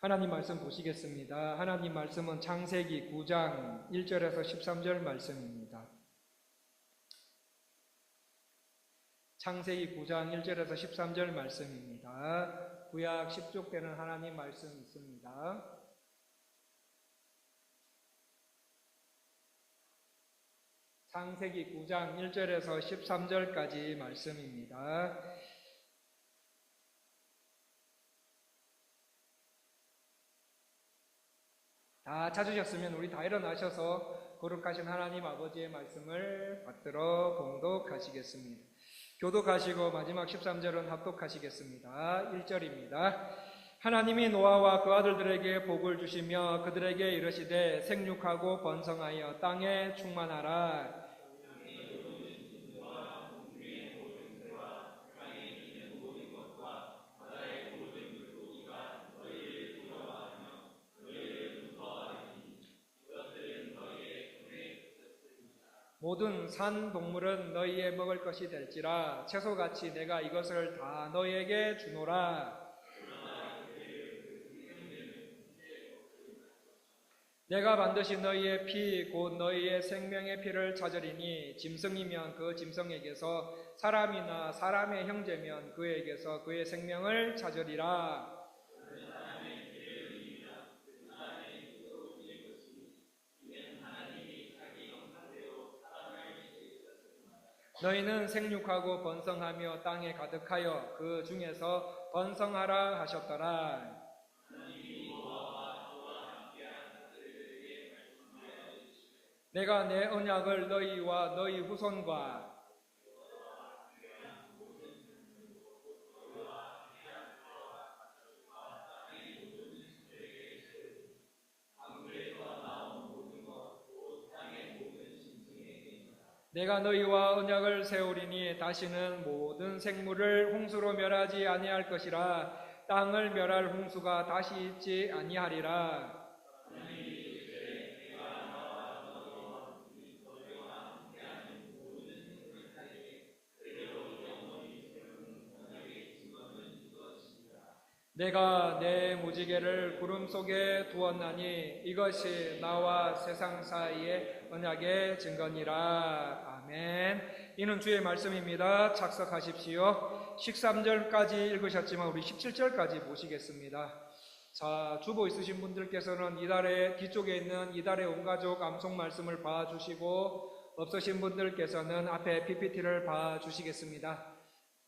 하나님 말씀 보시겠습니다. 하나님 말씀은 창세기 9장 1절에서 13절 말씀입니다. 창세기 9장 1절에서 13절 말씀입니다. 구약 10쪽 되는 하나님 말씀 있습니다. 창세기 9장 1절에서 13절까지 말씀입니다. 다 찾으셨으면 우리 다 일어나셔서 거룩하신 하나님 아버지의 말씀을 받들어 봉독하시겠습니다. 교독하시고 마지막 13절은 합독하시겠습니다. 1절입니다. 하나님이 노아와 그 아들들에게 복을 주시며 그들에게 이르시되 생육하고 번성하여 땅에 충만하라. 모든 산 동물은 너희의 먹을 것이 될지라 채소같이 내가 이것을 다 너희에게 주노라. 내가 반드시 너희의 피 곧 너희의 생명의 피를 찾으리니 짐승이면 그 짐승에게서 사람이나 사람의 형제면 그에게서 그의 생명을 찾으리라. 너희는 생육하고 번성하며 땅에 가득하여 그 중에서 번성하라 하셨더라. 내가 내 언약을 너희와 너희 후손과 내가 너희와 언약을 세우리니 다시는 모든 생물을 홍수로 멸하지 아니할 것이라. 땅을 멸할 홍수가 다시 있지 아니하리라. 내가 내 무지개를 구름 속에 두었나니 이것이 나와 세상 사이의 언약의 증거니라. 아멘. 이는 주의 말씀입니다. 착석하십시오. 13절까지 읽으셨지만 우리 17절까지 보시겠습니다. 자, 주보 있으신 분들께서는 이달의 뒤쪽에 있는 이달의 온가족 암송 말씀을 봐주시고 없으신 분들께서는 앞에 PPT를 봐주시겠습니다.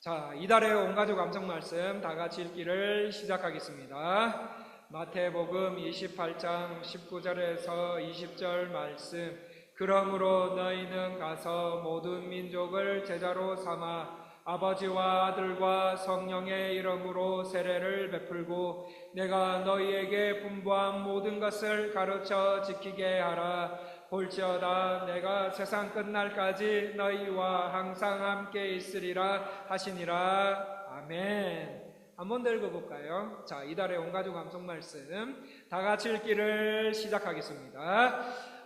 자, 이달의 온가족 암송 말씀 다 같이 읽기를 시작하겠습니다. 마태복음 28장 19절에서 20절 말씀. 그러므로 너희는 가서 모든 민족을 제자로 삼아 아버지와 아들과 성령의 이름으로 세례를 베풀고 내가 너희에게 분부한 모든 것을 가르쳐 지키게 하라. 볼지어다 내가 세상 끝날까지 너희와 항상 함께 있으리라 하시니라. 아멘. 한 번 더 읽어볼까요? 자, 이달의 온가족 암송 말씀 다 같이 읽기를 시작하겠습니다.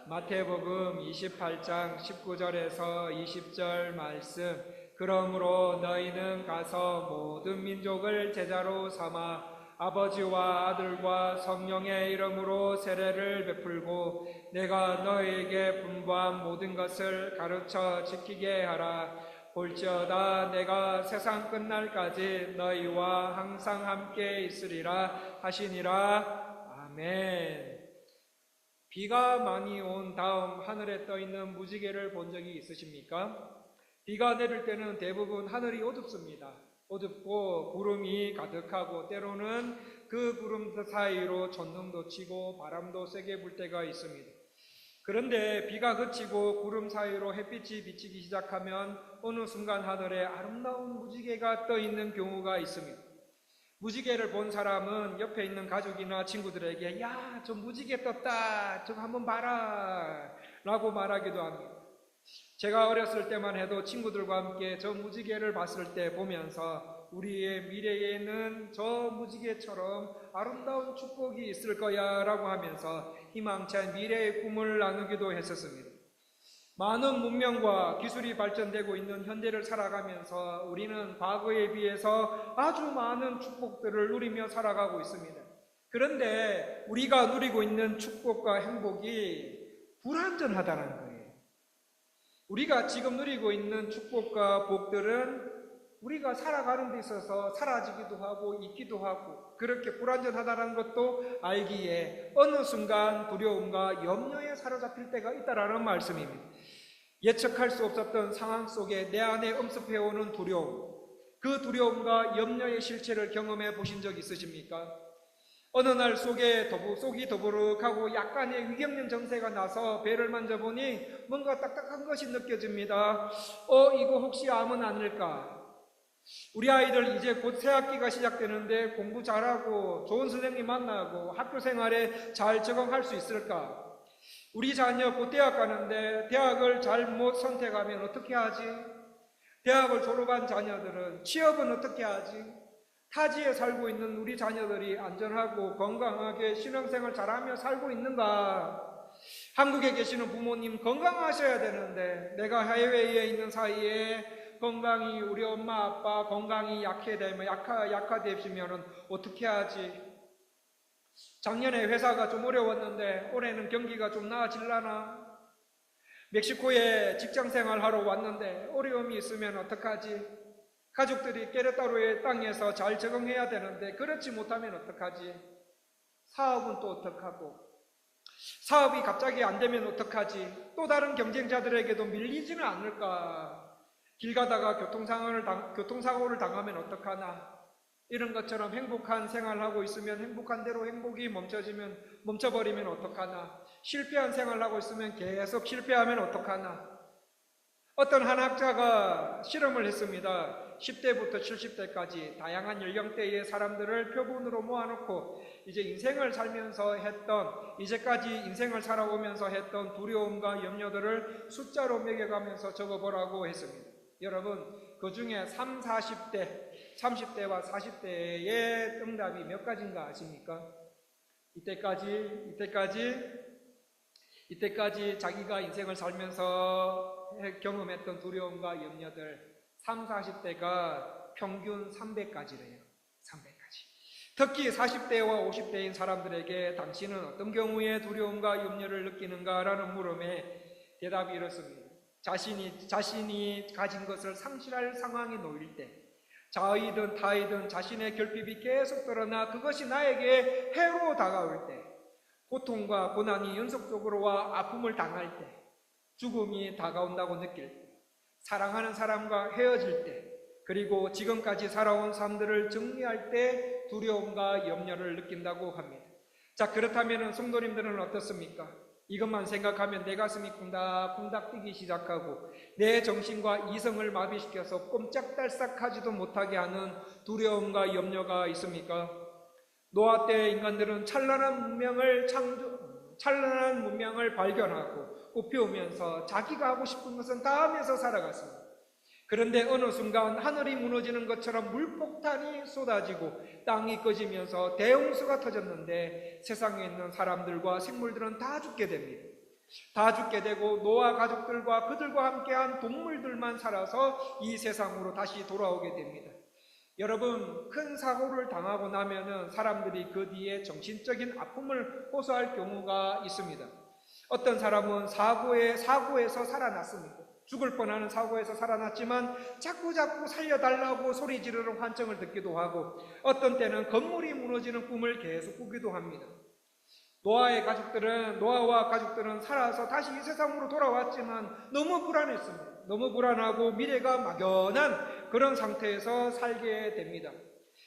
마태복음 28장 19절에서 20절 말씀. 그러므로 너희는 가서 모든 민족을 제자로 삼아 아버지와 아들과 성령의 이름으로 세례를 베풀고 내가 너희에게 분부한 모든 것을 가르쳐 지키게 하라. 볼지어다 내가 세상 끝날까지 너희와 항상 함께 있으리라 하시니라. 아멘. 비가 많이 온 다음 하늘에 떠있는 무지개를 본 적이 있으십니까? 비가 내릴 때는 대부분 하늘이 어둡습니다. 어둡고 구름이 가득하고 때로는 그 구름 사이로 전등도 치고 바람도 세게 불 때가 있습니다. 그런데 비가 그치고 구름 사이로 햇빛이 비치기 시작하면 어느 순간 하늘에 아름다운 무지개가 떠 있는 경우가 있습니다. 무지개를 본 사람은 옆에 있는 가족이나 친구들에게 야, 저 무지개 떴다, 저거 한번 봐라 라고 말하기도 합니다. 제가 어렸을 때만 해도 친구들과 함께 저 무지개를 봤을 때 보면서 우리의 미래에는 저 무지개처럼 아름다운 축복이 있을 거야 라고 하면서 희망찬 미래의 꿈을 나누기도 했었습니다. 많은 문명과 기술이 발전되고 있는 현대를 살아가면서 우리는 과거에 비해서 아주 많은 축복들을 누리며 살아가고 있습니다. 그런데 우리가 누리고 있는 축복과 행복이 불완전하다는 거예요. 우리가 지금 누리고 있는 축복과 복들은 우리가 살아가는 데 있어서 사라지기도 하고 있기도 하고 그렇게 불완전하다는 것도 알기에 어느 순간 두려움과 염려에 사로잡힐 때가 있다라는 말씀입니다. 예측할 수 없었던 상황 속에 내 안에 엄습해오는 두려움, 그 두려움과 염려의 실체를 경험해 보신 적 있으십니까? 어느 날 속이 더부룩하고 약간의 위경련 증세가 나서 배를 만져보니 뭔가 딱딱한 것이 느껴집니다. 이거 혹시 암은 아닐까? 우리 아이들 이제 곧 새학기가 시작되는데 공부 잘하고 좋은 선생님 만나고 학교 생활에 잘 적응할 수 있을까? 우리 자녀 곧 대학 가는데 대학을 잘못 선택하면 어떻게 하지? 대학을 졸업한 자녀들은 취업은 어떻게 하지? 타지에 살고 있는 우리 자녀들이 안전하고 건강하게 신앙생활 잘하며 살고 있는가? 한국에 계시는 부모님 건강하셔야 되는데 내가 해외에 있는 사이에 건강이 우리 엄마 아빠 건강이 약화되시면 어떻게 하지? 작년에 회사가 좀 어려웠는데 올해는 경기가 좀 나아질라나? 멕시코에 직장생활 하러 왔는데 어려움이 있으면 어떡하지? 가족들이 깨르따로의 땅에서 잘 적응해야 되는데 그렇지 못하면 어떡하지? 사업은 또 어떡하고? 사업이 갑자기 안 되면 어떡하지? 또 다른 경쟁자들에게도 밀리지는 않을까? 길 가다가 교통사고를 당하면 어떡하나? 이런 것처럼 행복한 생활을 하고 있으면 행복한 대로 행복이 멈춰버리면 어떡하나? 실패한 생활을 하고 있으면 계속 실패하면 어떡하나? 어떤 한 학자가 실험을 했습니다. 10대부터 70대까지 다양한 연령대의 사람들을 표본으로 모아놓고 이제까지 인생을 살아오면서 했던 두려움과 염려들을 숫자로 매겨가면서 적어보라고 했습니다. 여러분, 그 중에 30대와 40대의 응답이 몇 가지인가 아십니까? 이때까지 자기가 인생을 살면서 경험했던 두려움과 염려들 30, 40대가 평균 300가지래요. 300가지. 특히 40대와 50대인 사람들에게 당신은 어떤 경우에 두려움과 염려를 느끼는가라는 물음에 대답이 이렇습니다. 자신이 가진 것을 상실할 상황에 놓일 때, 자의든 타의든 자신의 결핍이 계속 드러나 그것이 나에게 해로 다가올 때, 고통과 고난이 연속적으로 와 아픔을 당할 때, 죽음이 다가온다고 느낄 때, 사랑하는 사람과 헤어질 때, 그리고 지금까지 살아온 삶들을 정리할 때 두려움과 염려를 느낀다고 합니다. 자, 그렇다면 성도님들은 어떻습니까? 이것만 생각하면 내 가슴이 쿵닥쿵닥 뛰기 시작하고 내 정신과 이성을 마비시켜서 꼼짝달싹하지도 못하게 하는 두려움과 염려가 있습니까? 노아 때의 인간들은 찬란한 문명을 발견하고 꽃피우면서 자기가 하고 싶은 것은 다 하면서 살아갔습니다. 그런데 어느 순간 하늘이 무너지는 것처럼 물폭탄이 쏟아지고 땅이 꺼지면서 대홍수가 터졌는데 세상에 있는 사람들과 생물들은 다 죽게 됩니다. 다 죽게 되고 노아 가족들과 그들과 함께한 동물들만 살아서 이 세상으로 다시 돌아오게 됩니다. 여러분, 큰 사고를 당하고 나면은 사람들이 그 뒤에 정신적인 아픔을 호소할 경우가 있습니다. 어떤 사람은 사고에서 살아났습니다. 죽을 뻔하는 사고에서 살아났지만 자꾸 살려달라고 소리 지르는 환청을 듣기도 하고 어떤 때는 건물이 무너지는 꿈을 계속 꾸기도 합니다. 노아와 가족들은 살아서 다시 이 세상으로 돌아왔지만 너무 불안했습니다. 너무 불안하고 미래가 막연한 그런 상태에서 살게 됩니다.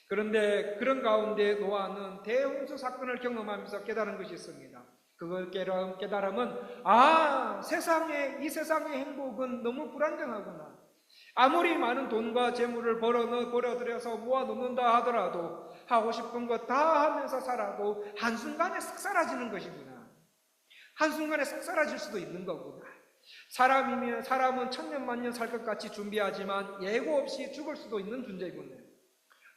그런데 그런 가운데 노아는 대홍수 사건을 경험하면서 깨달은 것이 있습니다. 그걸 깨달음은 이 세상의 행복은 너무 불안정하구나. 아무리 많은 돈과 재물을 벌어들여서 모아놓는다 하더라도 하고 싶은 거 다 하면서 살아도 한순간에 싹 사라지는 것이구나. 한순간에 싹 사라질 수도 있는 거구나. 사람은 1000년 만년 살 것 같이 준비하지만 예고 없이 죽을 수도 있는 존재군요.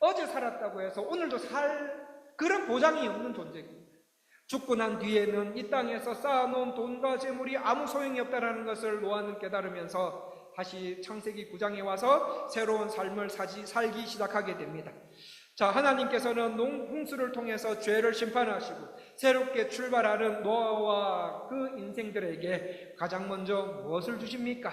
어제 살았다고 해서 오늘도 살 그런 보장이 없는 존재군요. 죽고 난 뒤에는 이 땅에서 쌓아놓은 돈과 재물이 아무 소용이 없다는 것을 노아는 깨달으면서 다시 창세기 9장에 와서 새로운 삶을 살기 시작하게 됩니다. 자, 하나님께서는 홍수를 통해서 죄를 심판하시고 새롭게 출발하는 노아와 그 인생들에게 가장 먼저 무엇을 주십니까?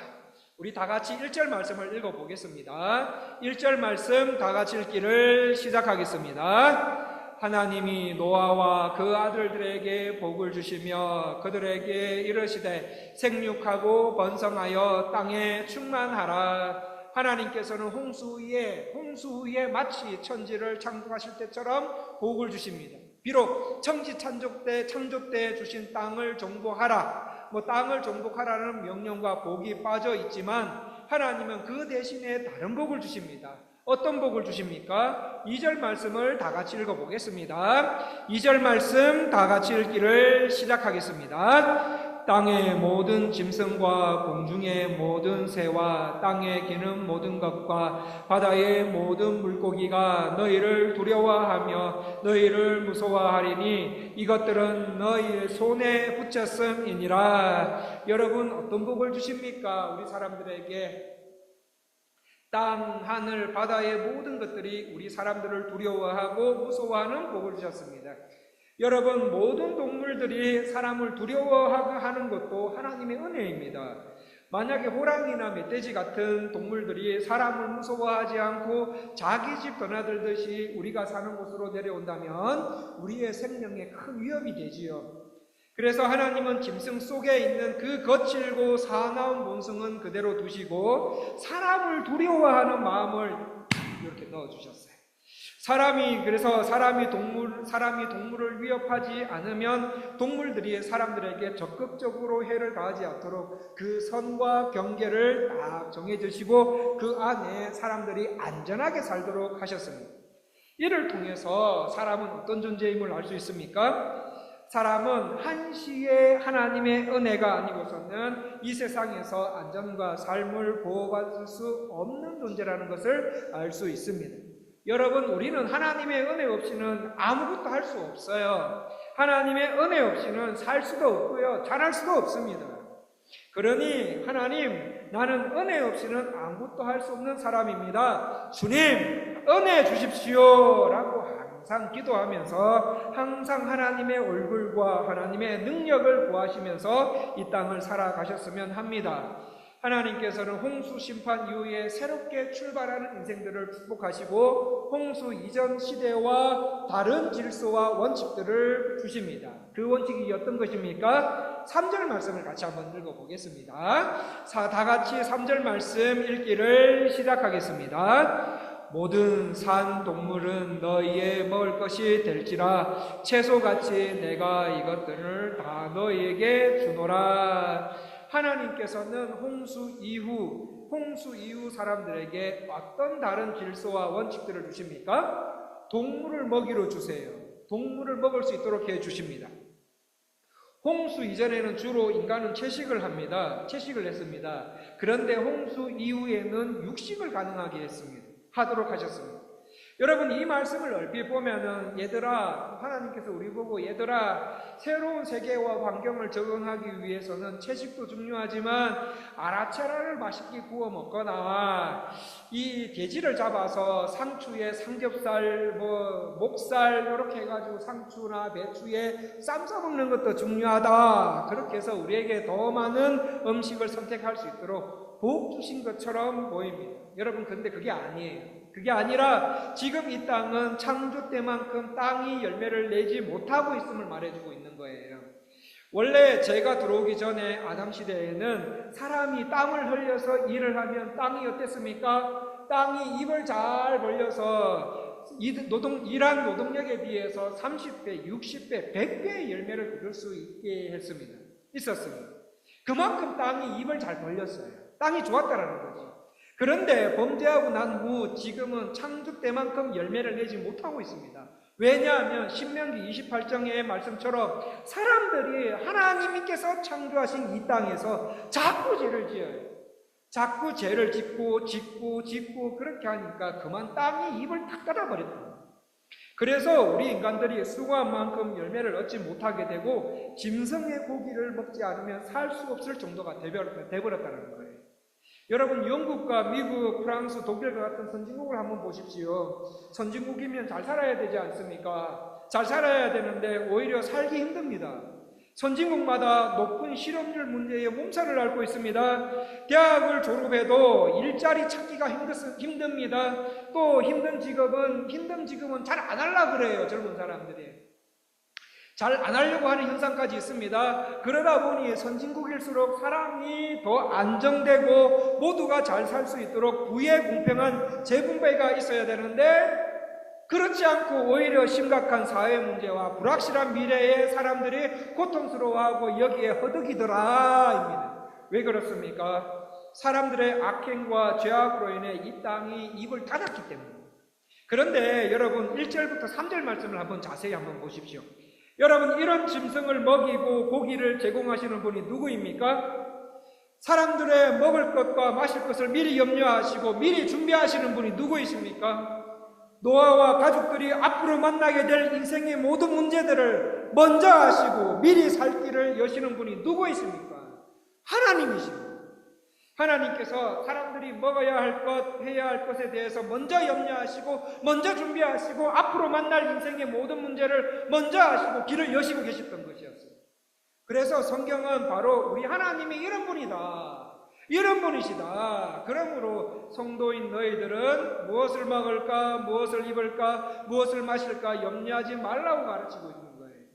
우리 다 같이 1절 말씀을 읽어보겠습니다. 1절 말씀 다 같이 읽기를 시작하겠습니다. 하나님이 노아와 그 아들들에게 복을 주시며 그들에게 이르시되 생육하고 번성하여 땅에 충만하라. 하나님께서는 홍수 후에 마치 천지를 창조하실 때처럼 복을 주십니다. 비록 천지 창조 때 주신 땅을 정복하라, 땅을 정복하라는 명령과 복이 빠져 있지만 하나님은 그 대신에 다른 복을 주십니다. 어떤 복을 주십니까? 2절 말씀을 다 같이 읽어보겠습니다. 2절 말씀 다 같이 읽기를 시작하겠습니다. 땅의 모든 짐승과 공중의 모든 새와 땅에 기는 모든 것과 바다의 모든 물고기가 너희를 두려워하며 너희를 무서워하리니 이것들은 너희의 손에 붙였음이니라. 여러분, 어떤 복을 주십니까? 우리 사람들에게 땅, 하늘, 바다의 모든 것들이 우리 사람들을 두려워하고 무서워하는 복을 주셨습니다. 여러분, 모든 동물들이 사람을 두려워하는 것도 하나님의 은혜입니다. 만약에 호랑이나 멧돼지 같은 동물들이 사람을 무서워하지 않고 자기 집 드나들듯이 우리가 사는 곳으로 내려온다면 우리의 생명에 큰 위협이 되지요. 그래서 하나님은 짐승 속에 있는 그 거칠고 사나운 본성은 그대로 두시고 사람을 두려워하는 마음을 이렇게 넣어주셨어요. 사람이 동물을 위협하지 않으면 동물들이 사람들에게 적극적으로 해를 가하지 않도록 그 선과 경계를 딱 정해주시고 그 안에 사람들이 안전하게 살도록 하셨습니다. 이를 통해서 사람은 어떤 존재임을 알 수 있습니까? 사람은 한시에 하나님의 은혜가 아니고서는 이 세상에서 안전과 삶을 보호받을 수 없는 존재라는 것을 알 수 있습니다. 여러분, 우리는 하나님의 은혜 없이는 아무것도 할 수 없어요. 하나님의 은혜 없이는 살 수도 없고요, 잘할 수도 없습니다. 그러니 하나님, 나는 은혜 없이는 아무것도 할 수 없는 사람입니다. 주님, 은혜 주십시오 라고 항상 기도하면서 항상 하나님의 얼굴과 하나님의 능력을 구하시면서 이 땅을 살아가셨으면 합니다. 하나님께서는 홍수 심판 이후에 새롭게 출발하는 인생들을 축복하시고 홍수 이전 시대와 다른 질서와 원칙들을 주십니다. 그 원칙이 어떤 것입니까? 3절 말씀을 같이 한번 읽어보겠습니다. 다 같이 3절 말씀 읽기를 시작하겠습니다. 모든 산 동물은 너희의 먹을 것이 될지라 채소같이 내가 이것들을 다 너희에게 주노라. 하나님께서는 홍수 이후 사람들에게 어떤 다른 질서와 원칙들을 주십니까? 동물을 먹이로 주세요. 동물을 먹을 수 있도록 해 주십니다. 홍수 이전에는 주로 인간은 채식을 했습니다. 그런데 홍수 이후에는 육식을 가능하게 하도록 하셨습니다. 여러분, 이 말씀을 얼핏 보면은 하나님께서 우리 보고 새로운 세계와 환경을 적응하기 위해서는 채식도 중요하지만 아라차라를 맛있게 구워 먹거나 이 돼지를 잡아서 상추에 삼겹살, 목살 이렇게 해가지고 상추나 배추에 쌈 싸먹는 것도 중요하다. 그렇게 해서 우리에게 더 많은 음식을 선택할 수 있도록 복 주신 것처럼 보입니다. 여러분, 근데 그게 아니에요. 그게 아니라 지금 이 땅은 창조 때만큼 땅이 열매를 내지 못하고 있음을 말해주고 있는 거예요. 원래 제가 들어오기 전에 아담 시대에는 사람이 땀을 흘려서 일을 하면 땅이 어땠습니까? 땅이 입을 잘 벌려서 일한 노동력에 비해서 30배, 60배, 100배의 열매를 얻을 수 있게 있었습니다. 그만큼 땅이 입을 잘 벌렸어요. 땅이 좋았다라는 거죠. 그런데 범죄하고 난 후 지금은 창조 때만큼 열매를 내지 못하고 있습니다. 왜냐하면 신명기 28장의 말씀처럼 사람들이 하나님께서 창조하신 이 땅에서 자꾸 죄를 지어요. 자꾸 죄를 짓고 그렇게 하니까 그만 땅이 입을 다 닫아버렸다. 그래서 우리 인간들이 수고한 만큼 열매를 얻지 못하게 되고 짐승의 고기를 먹지 않으면 살 수 없을 정도가 되어버렸다는 거예요. 여러분 영국과 미국, 프랑스, 독일과 같은 선진국을 한번 보십시오. 선진국이면 잘 살아야 되지 않습니까? 잘 살아야 되는데 오히려 살기 힘듭니다. 선진국마다 높은 실업률 문제에 몸살을 앓고 있습니다. 대학을 졸업해도 일자리 찾기가 힘듭니다. 또 힘든 직업은 잘 안 하려고 그래요. 젊은 사람들이. 잘 안 하려고 하는 현상까지 있습니다. 그러다 보니 선진국일수록 사람이 더 안정되고 모두가 잘 살 수 있도록 부의 공평한 재분배가 있어야 되는데 그렇지 않고 오히려 심각한 사회 문제와 불확실한 미래에 사람들이 고통스러워하고 여기에 허덕이더라입니다. 왜 그렇습니까? 사람들의 악행과 죄악으로 인해 이 땅이 입을 닫았기 때문입니다. 그런데 여러분 1절부터 3절 말씀을 한번 자세히 한번 보십시오. 여러분 이런 짐승을 먹이고 고기를 제공하시는 분이 누구입니까? 사람들의 먹을 것과 마실 것을 미리 염려하시고 미리 준비하시는 분이 누구이십니까? 노아와 가족들이 앞으로 만나게 될 인생의 모든 문제들을 먼저 아시고 미리 살 길을 여시는 분이 누구이십니까? 하나님이십니다. 하나님께서 사람들이 먹어야 할 것, 해야 할 것에 대해서 먼저 염려하시고 먼저 준비하시고 앞으로 만날 인생의 모든 문제를 먼저 아시고 길을 여시고 계셨던 것이었어요. 그래서 성경은 바로 우리 하나님이 이런 분이다, 이런 분이시다. 그러므로 성도인 너희들은 무엇을 먹을까, 무엇을 입을까, 무엇을 마실까 염려하지 말라고 가르치고 있는 거예요.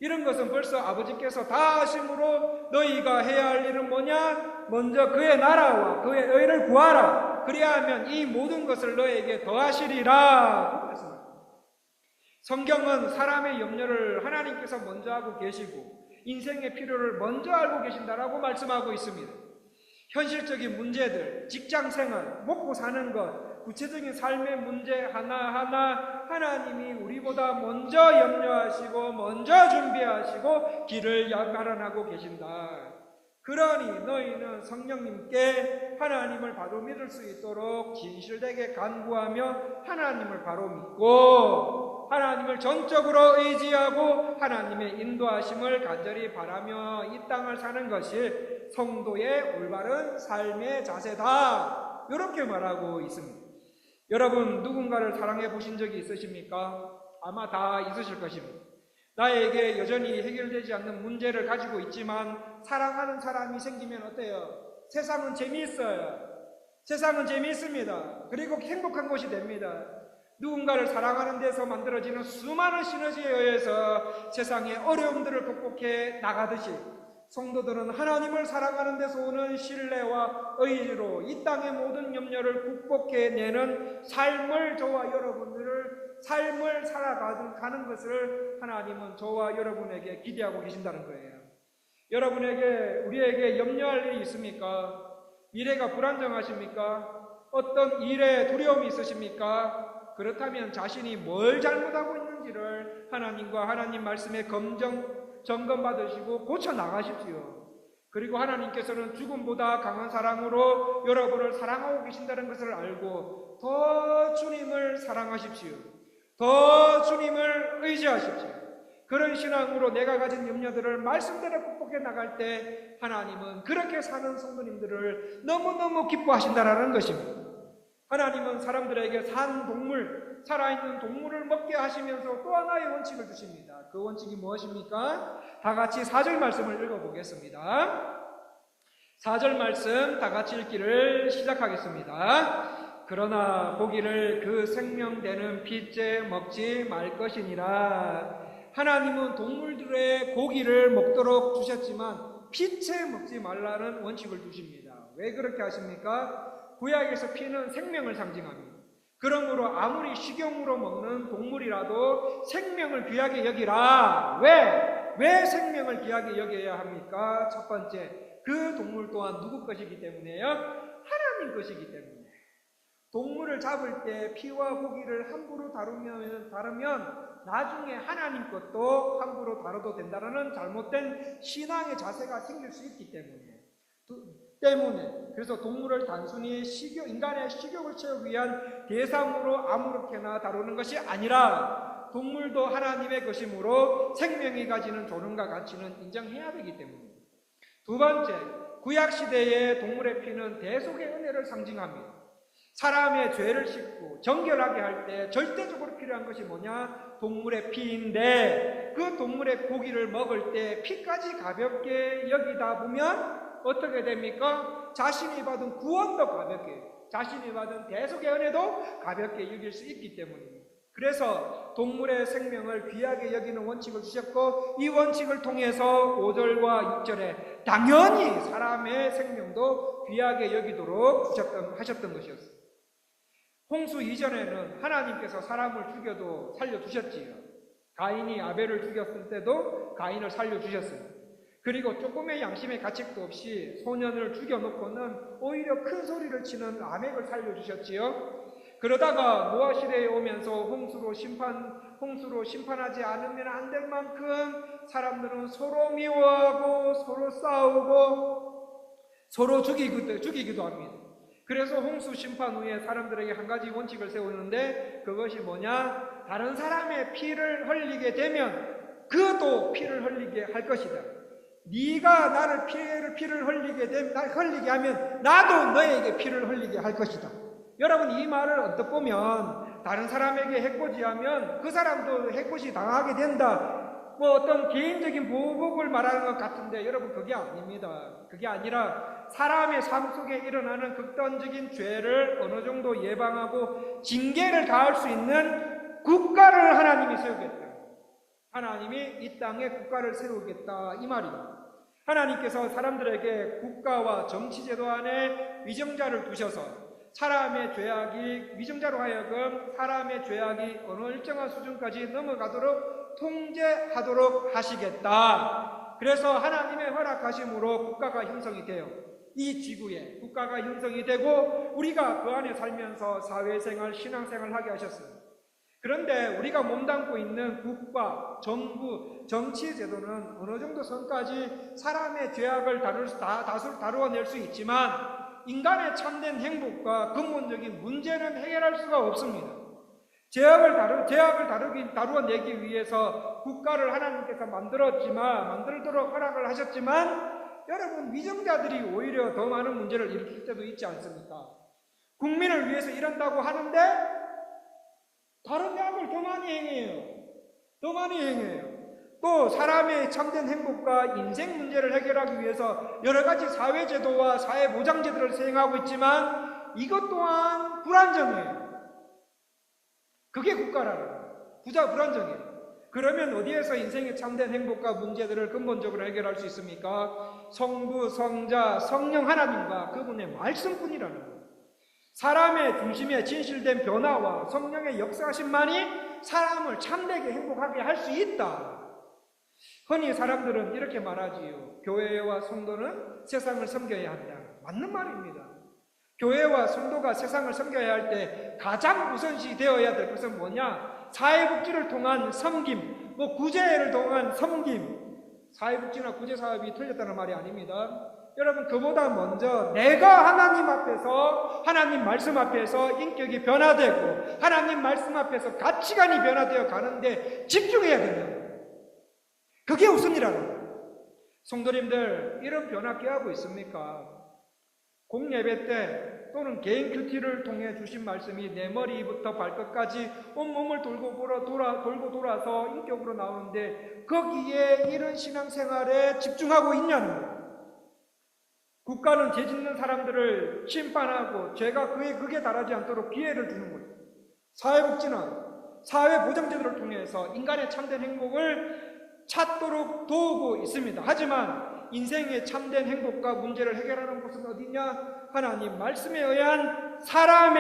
이런 것은 벌써 아버지께서 다 아심으로 너희가 해야 할 일은 뭐냐? 먼저 그의 나라와 그의 의를 구하라. 그리하면 이 모든 것을 너에게 더하시리라. 성경은 사람의 염려를 하나님께서 먼저 하고 계시고 인생의 필요를 먼저 알고 계신다라고 말씀하고 있습니다. 현실적인 문제들, 직장생활, 먹고 사는 것, 구체적인 삶의 문제 하나하나 하나님이 우리보다 먼저 염려하시고 먼저 준비하시고 길을 마련하고 계신다. 그러니 너희는 성령님께 하나님을 바로 믿을 수 있도록 진실되게 간구하며 하나님을 바로 믿고 하나님을 전적으로 의지하고 하나님의 인도하심을 간절히 바라며 이 땅을 사는 것이 성도의 올바른 삶의 자세다. 이렇게 말하고 있습니다. 여러분 누군가를 사랑해 보신 적이 있으십니까? 아마 다 있으실 것입니다. 나에게 여전히 해결되지 않는 문제를 가지고 있지만 사랑하는 사람이 생기면 어때요? 세상은 재미있어요. 세상은 재미있습니다. 그리고 행복한 곳이 됩니다. 누군가를 사랑하는 데서 만들어지는 수많은 시너지에 의해서 세상의 어려움들을 극복해 나가듯이 성도들은 하나님을 사랑하는 데서 오는 신뢰와 의지로 이 땅의 모든 염려를 극복해내는 삶을 저와 여러분들을 삶을 살아가는 것을 하나님은 저와 여러분에게 기대하고 계신다는 거예요. 우리에게 염려할 일이 있습니까? 미래가 불안정하십니까? 어떤 일에 두려움이 있으십니까? 그렇다면 자신이 뭘 잘못하고 있는지를 하나님과 하나님 말씀에 점검 받으시고 고쳐 나가십시오. 그리고 하나님께서는 죽음보다 강한 사랑으로 여러분을 사랑하고 계신다는 것을 알고 더 주님을 사랑하십시오. 더 주님을 의지하십시오. 그런 신앙으로 내가 가진 염려들을 말씀대로 극복해 나갈 때 하나님은 그렇게 사는 성도님들을 너무너무 기뻐하신다는 것입니다. 하나님은 사람들에게 살아있는 동물을 먹게 하시면서 또 하나의 원칙을 주십니다. 그 원칙이 무엇입니까? 다 같이 4절 말씀을 읽어보겠습니다. 4절 말씀 다 같이 읽기를 시작하겠습니다. 그러나 고기를 그 생명되는 피째 먹지 말 것이니라. 하나님은 동물들의 고기를 먹도록 주셨지만 피째 먹지 말라는 원칙을 주십니다. 왜 그렇게 하십니까? 구약에서 피는 생명을 상징합니다. 그러므로 아무리 식용으로 먹는 동물이라도 생명을 귀하게 여기라. 왜 생명을 귀하게 여겨야 합니까? 첫 번째, 그 동물 또한 누구 것이기 때문에요? 하나님 것이기 때문에. 동물을 잡을 때 피와 고기를 함부로 다루면 나중에 하나님 것도 함부로 다뤄도 된다는 잘못된 신앙의 자세가 생길 수 있기 때문에. 그래서 동물을 단순히 인간의 식욕을 채우기 위한 대상으로 아무렇게나 다루는 것이 아니라 동물도 하나님의 것이므로 생명이 가지는 존엄과 가치는 인정해야 되기 때문입니다. 두 번째, 구약시대의 동물의 피는 대속의 은혜를 상징합니다. 사람의 죄를 씻고 정결하게 할 때 절대적으로 필요한 것이 뭐냐? 동물의 피인데, 그 동물의 고기를 먹을 때 피까지 가볍게 여기다 보면 어떻게 됩니까? 자신이 받은 구원도 가볍게, 자신이 받은 대속의 은혜도 가볍게 여길 수 있기 때문입니다. 그래서 동물의 생명을 귀하게 여기는 원칙을 주셨고, 이 원칙을 통해서 5절과 6절에 당연히 사람의 생명도 귀하게 여기도록 하셨던 것이었습니다. 홍수 이전에는 하나님께서 사람을 죽여도 살려주셨지요. 가인이 아벨을 죽였을 때도 가인을 살려주셨어요. 그리고 조금의 양심의 가책도 없이 소년을 죽여놓고는 오히려 큰 소리를 치는 아멕을 살려주셨지요. 그러다가 노아 시대에 오면서 홍수로 심판하지 않으면 안 될 만큼 사람들은 서로 미워하고 서로 싸우고 서로 죽이기도 합니다. 그래서 홍수 심판 후에 사람들에게 한 가지 원칙을 세우는데, 그것이 뭐냐? 다른 사람의 피를 흘리게 되면 그도 피를 흘리게 할 것이다. 네가 나를 피를 흘리게 하면 나도 너에게 피를 흘리게 할 것이다. 여러분, 이 말을 언뜻 보면 다른 사람에게 해코지하면 그 사람도 해코지 당하게 된다, 어떤 개인적인 보복을 말하는 것 같은데, 여러분, 그게 아닙니다. 그게 아니라 사람의 삶 속에 일어나는 극단적인 죄를 어느 정도 예방하고 징계를 가할 수 있는 국가를 하나님이 세우겠다. 하나님이 이 땅에 국가를 세우겠다, 이 말입니다. 하나님께서 사람들에게 국가와 정치제도 안에 위정자를 두셔서 사람의 죄악이, 위정자로 하여금 사람의 죄악이 어느 일정한 수준까지 넘어가도록 통제하도록 하시겠다. 그래서 하나님의 허락하심으로 국가가 형성이 돼요. 이 지구에 국가가 형성이 되고 우리가 그 안에 살면서 사회생활, 신앙생활을 하게 하셨어요. 그런데 우리가 몸담고 있는 국가, 정부, 정치제도는 어느 정도 선까지 사람의 죄악을 다루어낼 수 있지만 인간의 참된 행복과 근본적인 문제는 해결할 수가 없습니다. 죄악을 다루어내기 위해서 국가를 하나님께서 만들도록 허락을 하셨지만, 여러분, 위정자들이 오히려 더 많은 문제를 일으킬 때도 있지 않습니까? 국민을 위해서 이런다고 하는데 다른 악을 더 많이 행해요. 또 사람의 참된 행복과 인생 문제를 해결하기 위해서 여러 가지 사회제도와 사회보장제도를 시행하고 있지만 이것 또한 불안정해요. 그게 국가라는 거예요. 불안정해요. 그러면 어디에서 인생의 참된 행복과 문제들을 근본적으로 해결할 수 있습니까? 성부, 성자, 성령 하나님과 그분의 말씀뿐이라는 거예요. 사람의 중심에 진실된 변화와 성령의 역사하심만이 사람을 참되게 행복하게 할 수 있다. 흔히 사람들은 이렇게 말하지요. 교회와 성도는 세상을 섬겨야 한다. 맞는 말입니다. 교회와 성도가 세상을 섬겨야 할 때 가장 우선시 되어야 될 것은 뭐냐? 사회복지를 통한 섬김, 구제를 통한 섬김. 사회복지나 구제사업이 틀렸다는 말이 아닙니다. 여러분, 그보다 먼저 내가 하나님 앞에서, 하나님 말씀 앞에서 인격이 변화되고 하나님 말씀 앞에서 가치관이 변화되어 가는데 집중해야 된다는 거예요. 그게 우선이라는 거예요. 성도님들, 이런 변화 꾀하고 있습니까? 공예배 때 또는 개인 큐티를 통해 주신 말씀이 내 머리부터 발끝까지 온몸을 돌고 돌아서 인격으로 나오는데 거기에 이런 신앙생활에 집중하고 있냐는 거예요. 국가는 죄 짓는 사람들을 심판하고 죄가 극에 달하지 않도록 기회를 주는 거예요. 사회복지나 사회보장제도를 통해서 인간의 참된 행복을 찾도록 도우고 있습니다. 하지만 인생의 참된 행복과 문제를 해결하는 곳은 어디냐? 하나님 말씀에 의한 사람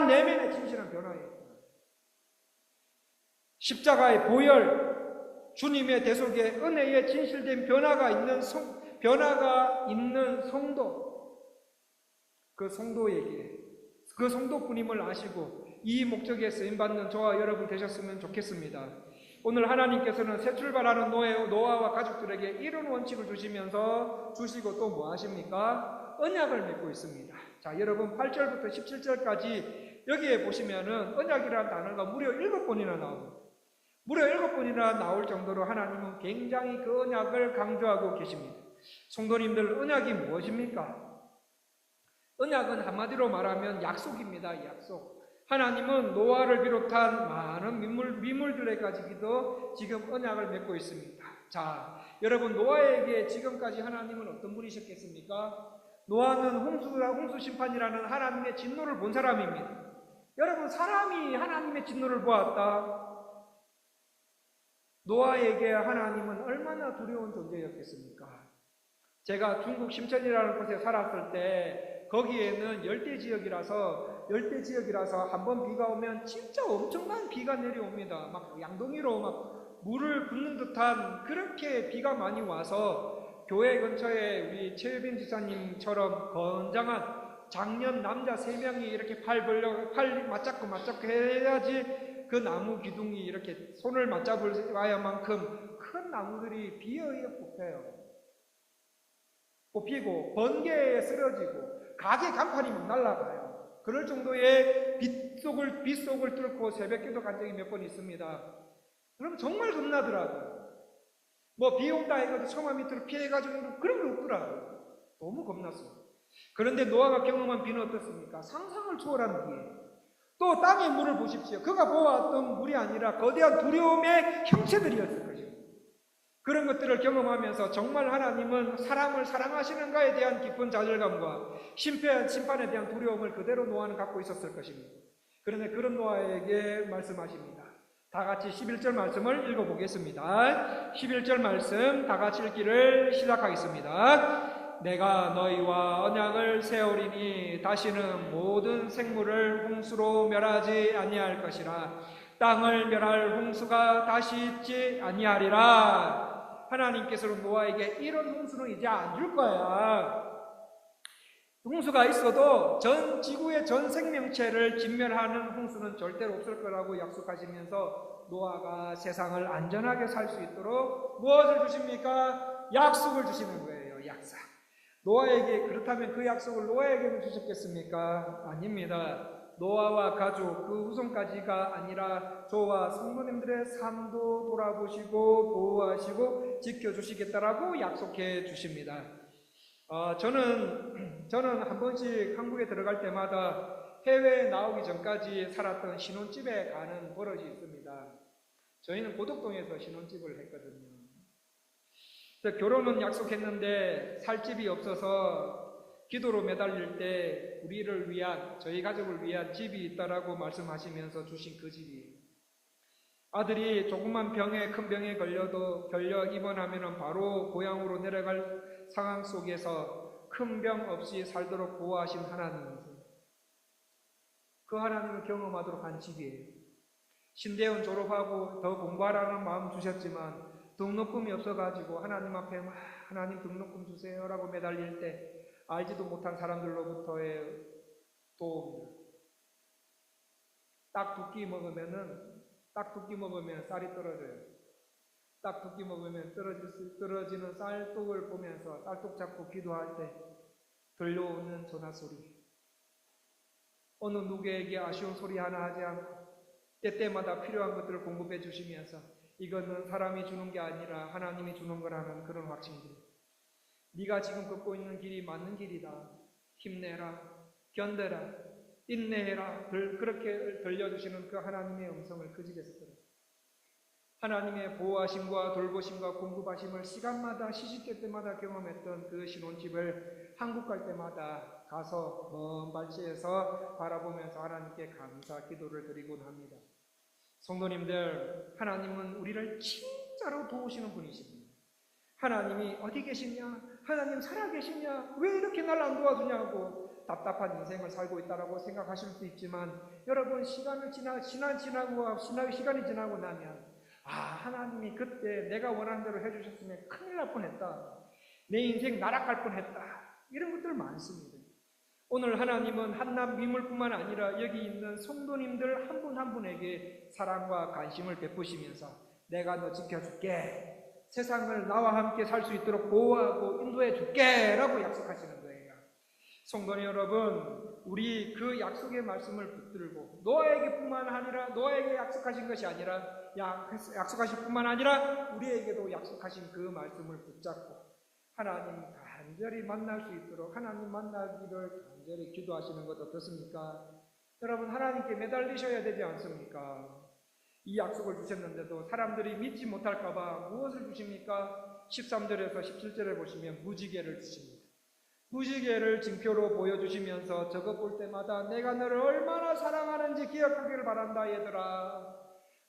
내면의 진실한 변화예요. 십자가의 보혈, 주님의 대속의 은혜의 진실된 변화가 있는 성도, 그 성도에게, 그 성도뿐임을 아시고 이 목적에 쓰임받는 저와 여러분 되셨으면 좋겠습니다. 오늘 하나님께서는 새 출발하는 노아와 가족들에게 이런 원칙을 주시고 또 뭐 하십니까? 언약을 맺고 있습니다. 자, 여러분 8절부터 17절까지 여기에 보시면은 언약이라는 단어가 무려 7번이나 나옵니다. 무려 7번이나 나올 정도로 하나님은 굉장히 그 언약을 강조하고 계십니다. 성도님들, 언약이 무엇입니까? 언약은 한마디로 말하면 약속입니다. 약속. 하나님은 노아를 비롯한 많은 민물들에까지도 지금 언약을 맺고 있습니다. 자, 여러분, 노아에게 지금까지 하나님은 어떤 분이셨겠습니까? 노아는 홍수 심판이라는 하나님의 진노를 본 사람입니다. 여러분, 사람이 하나님의 진노를 보았다. 노아에게 하나님은 얼마나 두려운 존재였겠습니까? 제가 중국 심천이라는 곳에 살았을 때 거기에는 열대지역이라서 한번 비가 오면 진짜 엄청난 비가 내려옵니다. 막 양동이로 막 물을 붓는 듯한 그렇게 비가 많이 와서 교회 근처에 우리 최유빈 지사님처럼 건장한 장년 남자 3명이 이렇게 팔 맞잡고 해야지 그 나무 기둥이 이렇게 손을 맞잡을 만큼 큰 나무들이 비에 의해 뽑히고 번개에 쓰러지고 가게 간판이 막 날아가요. 그럴 정도의 빛 속을 뚫고 새벽기도 간 적이 몇 번 있습니다. 그럼 정말 겁나더라고요. 뭐 비 온다 해가지고 처마 밑으로 피해가지고 그런 게 없더라고요. 너무 겁났어요. 그런데 노아가 경험한 비는 어떻습니까? 상상을 초월한 비예요. 또 땅의 물을 보십시오. 그가 보았던 물이 아니라 거대한 두려움의 형체들이었을 것입니다. 그런 것들을 경험하면서 정말 하나님은 사람을 사랑하시는가에 대한 깊은 좌절감과 심판에 대한 두려움을 그대로 노아는 갖고 있었을 것입니다. 그런데 그런 노아에게 말씀하십니다. 다 같이 11절 말씀을 읽어보겠습니다. 11절 말씀 다 같이 읽기를 시작하겠습니다. 내가 너희와 언약을 세우리니 다시는 모든 생물을 홍수로 멸하지 아니할 것이라. 땅을 멸할 홍수가 다시 있지 아니하리라. 하나님께서는 노아에게 이런 홍수는 이제 안 줄 거야. 홍수가 있어도 전 지구의 전 생명체를 진멸하는 홍수는 절대로 없을 거라고 약속하시면서 노아가 세상을 안전하게 살 수 있도록 무엇을 주십니까? 약속을 주시는 거예요. 약속. 노아에게, 그렇다면 그 약속을 노아에게만 주셨겠습니까? 아닙니다. 노아와 가족, 그 후손까지가 아니라 저와 성도님들의 삶도 돌아보시고 보호하시고 지켜주시겠다라고 약속해 주십니다. 저는 한 번씩 한국에 들어갈 때마다 해외에 나오기 전까지 살았던 신혼집에 가는 버릇이 있습니다. 저희는 고덕동에서 신혼집을 했거든요. 그래서 결혼은 약속했는데 살 집이 없어서 기도로 매달릴 때 우리를 위한, 저희 가족을 위한 집이 있다라고 말씀하시면서 주신 그 집이에요. 아들이 조그만 큰 병에 걸려 입원하면 바로 고향으로 내려갈 상황 속에서 큰 병 없이 살도록 보호하신 하나님이세요. 그 하나님을 경험하도록 한 집이에요. 신대원 졸업하고 더 공부하라는 마음 주셨지만 등록금이 없어가지고 하나님 앞에 하나님 등록금 주세요라고 매달릴 때 알지도 못한 사람들로부터의 도움입니다. 딱 두 끼 먹으면 쌀이 떨어져요. 딱 두 끼 먹으면 떨어지는 쌀독을 보면서 쌀독 잡고 기도할 때 들려오는 전화소리. 어느 누구에게 아쉬운 소리 하나 하지 않고 때때마다 필요한 것들을 공급해 주시면서 이거는 사람이 주는 게 아니라 하나님이 주는 거라는 그런 확신들. 네가 지금 걷고 있는 길이 맞는 길이다. 힘내라, 견뎌라, 인내해라. 그렇게 들려주시는 그 하나님의 음성을 그 집에서 들었어요. 하나님의 보호하심과 돌보심과 공급하심을 시간마다 시시때 때마다 경험했던 그 신혼집을 한국 갈 때마다 가서 먼 발치에서 바라보면서 하나님께 감사 기도를 드리곤 합니다. 성도님들, 하나님은 우리를 진짜로 도우시는 분이십니다. 하나님이 어디 계시냐? 하나님 살아계시냐? 왜 이렇게 날 안 도와주냐고 답답한 인생을 살고 있다고 생각하실 수 있지만, 여러분 시간이 지나고 나면 하나님이 그때 내가 원하는 대로 해주셨으면 큰일 날 뻔했다. 내 인생 날아갈 뻔했다. 이런 것들 많습니다. 오늘 하나님은 한남 미물뿐만 아니라 여기 있는 성도님들 한 분 한 분에게 사랑과 관심을 베푸시면서 내가 너 지켜줄게. 세상을 나와 함께 살 수 있도록 보호하고 인도해 줄게 라고 약속하시는 거예요. 성도 여러분, 우리 그 약속의 말씀을 붙들고 노아에게 약속하신 것이 아니라 약속하실 뿐만 아니라 우리에게도 약속하신 그 말씀을 붙잡고 하나님 간절히 만날 수 있도록 하나님 만나기를 간절히 기도하시는 것 어떻습니까? 여러분, 하나님께 매달리셔야 되지 않습니까? 이 약속을 주셨는데도 사람들이 믿지 못할까 봐 무엇을 주십니까? 13절에서 17절에 보시면 무지개를 주십니다. 무지개를 징표로 보여주시면서 저것 볼 때마다 내가 너를 얼마나 사랑하는지 기억하기를 바란다 얘들아.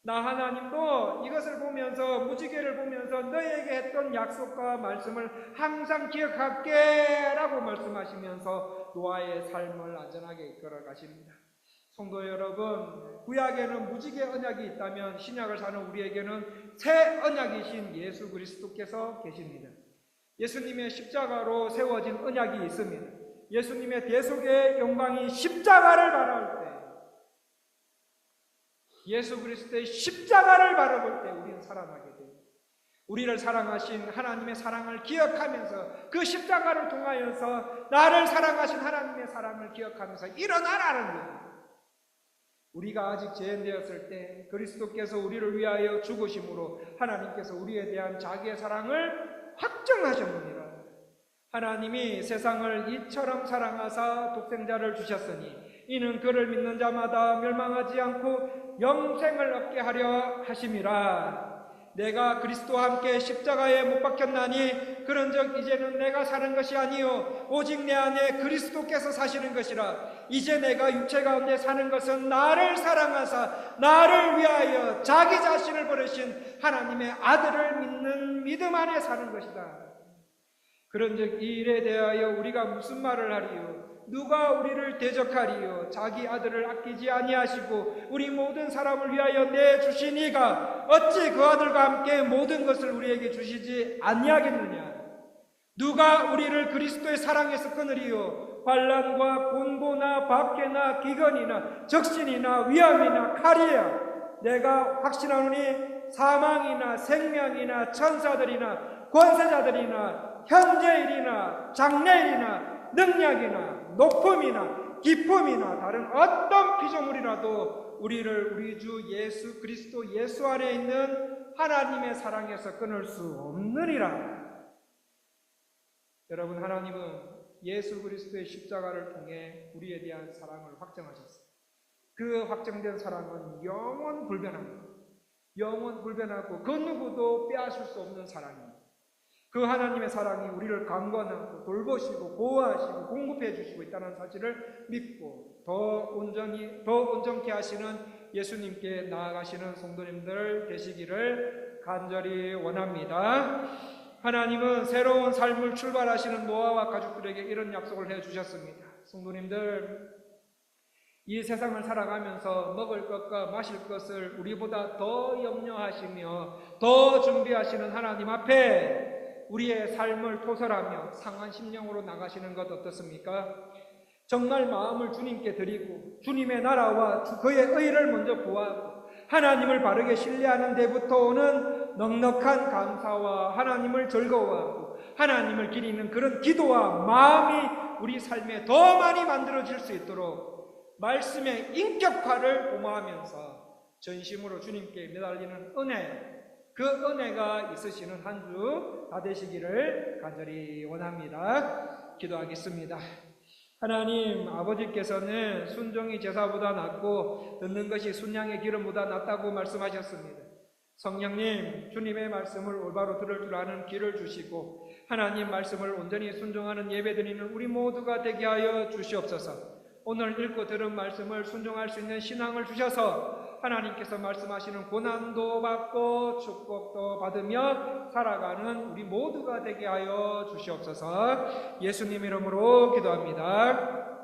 나 하나님도 이것을 보면서, 무지개를 보면서 너에게 했던 약속과 말씀을 항상 기억할게 라고 말씀하시면서 노아의 삶을 안전하게 이끌어 가십니다. 성도 여러분, 구약에는 무지개 언약이 있다면 신약을 사는 우리에게는 새 언약이신 예수 그리스도께서 계십니다. 예수님의 십자가로 세워진 언약이 있습니다. 예수님의 대속의 영광이 십자가를 바라볼 때, 예수 그리스도의 십자가를 바라볼 때 우리는 살아나게 됩니다. 우리를 사랑하신 하나님의 사랑을 기억하면서 그 십자가를 통하여서 나를 사랑하신 하나님의 사랑을 기억하면서 일어나라는 겁니다. 우리가 아직 죄인되었을 때 그리스도께서 우리를 위하여 죽으심으로 하나님께서 우리에 대한 자기의 사랑을 확정하셨느니라. 하나님이 세상을 이처럼 사랑하사 독생자를 주셨으니 이는 그를 믿는 자마다 멸망하지 않고 영생을 얻게 하려 하심이라. 내가 그리스도와 함께 십자가에 못 박혔나니 그런즉 이제는 내가 사는 것이 아니요 오직 내 안에 그리스도께서 사시는 것이라. 이제 내가 육체 가운데 사는 것은 나를 사랑하사 나를 위하여 자기 자신을 버리신 하나님의 아들을 믿는 믿음 안에 사는 것이다. 그런즉 이 일에 대하여 우리가 무슨 말을 하리요? 누가 우리를 대적하리요? 자기 아들을 아끼지 아니하시고 우리 모든 사람을 위하여 내주신 이가 어찌 그 아들과 함께 모든 것을 우리에게 주시지 아니하겠느냐? 누가 우리를 그리스도의 사랑에서 끊으리요? 환난과 곤고나 박해나 기근이나 적신이나 위험이나 칼이야. 내가 확신하노니 사망이나 생명이나 천사들이나 권세자들이나 현재일이나 장래일이나 능력이나 높음이나 기쁨이나 다른 어떤 피조물이라도 우리를 우리 주 예수 그리스도 예수 안에 있는 하나님의 사랑에서 끊을 수 없느니라. 여러분, 하나님은 예수 그리스도의 십자가를 통해 우리에 대한 사랑을 확정하셨습니다. 그 확정된 사랑은 영원 불변합니다. 영원 불변하고 그 누구도 빼앗을 수 없는 사랑입니다. 그 하나님의 사랑이 우리를 강권하고 돌보시고 보호하시고 공급해 주시고 있다는 사실을 믿고 더 온전케 하시는 예수님께 나아가시는 성도님들 되시기를 간절히 원합니다. 하나님은 새로운 삶을 출발하시는 노아와 가족들에게 이런 약속을 해주셨습니다. 성도님들, 이 세상을 살아가면서 먹을 것과 마실 것을 우리보다 더 염려하시며 더 준비하시는 하나님 앞에 우리의 삶을 토설하며 상한 심령으로 나가시는 것 어떻습니까? 정말 마음을 주님께 드리고 주님의 나라와 그의 의를 먼저 구하고 하나님을 바르게 신뢰하는 데부터 오는 넉넉한 감사와 하나님을 즐거워하고 하나님을 기리는 그런 기도와 마음이 우리 삶에 더 많이 만들어질 수 있도록 말씀의 인격화를 도모하면서 전심으로 주님께 매달리는 은혜, 그 은혜가 있으시는 한 주 다 되시기를 간절히 원합니다. 기도하겠습니다. 하나님, 아버지께서는 순종이 제사보다 낫고 듣는 것이 순양의 기름보다 낫다고 말씀하셨습니다. 성령님, 주님의 말씀을 올바로 들을 줄 아는 귀를 주시고 하나님 말씀을 온전히 순종하는 예배드리는 우리 모두가 되게 하여 주시옵소서. 오늘 읽고 들은 말씀을 순종할 수 있는 신앙을 주셔서 하나님께서 말씀하시는 고난도 받고 축복도 받으며 살아가는 우리 모두가 되게 하여 주시옵소서. 예수님 이름으로 기도합니다.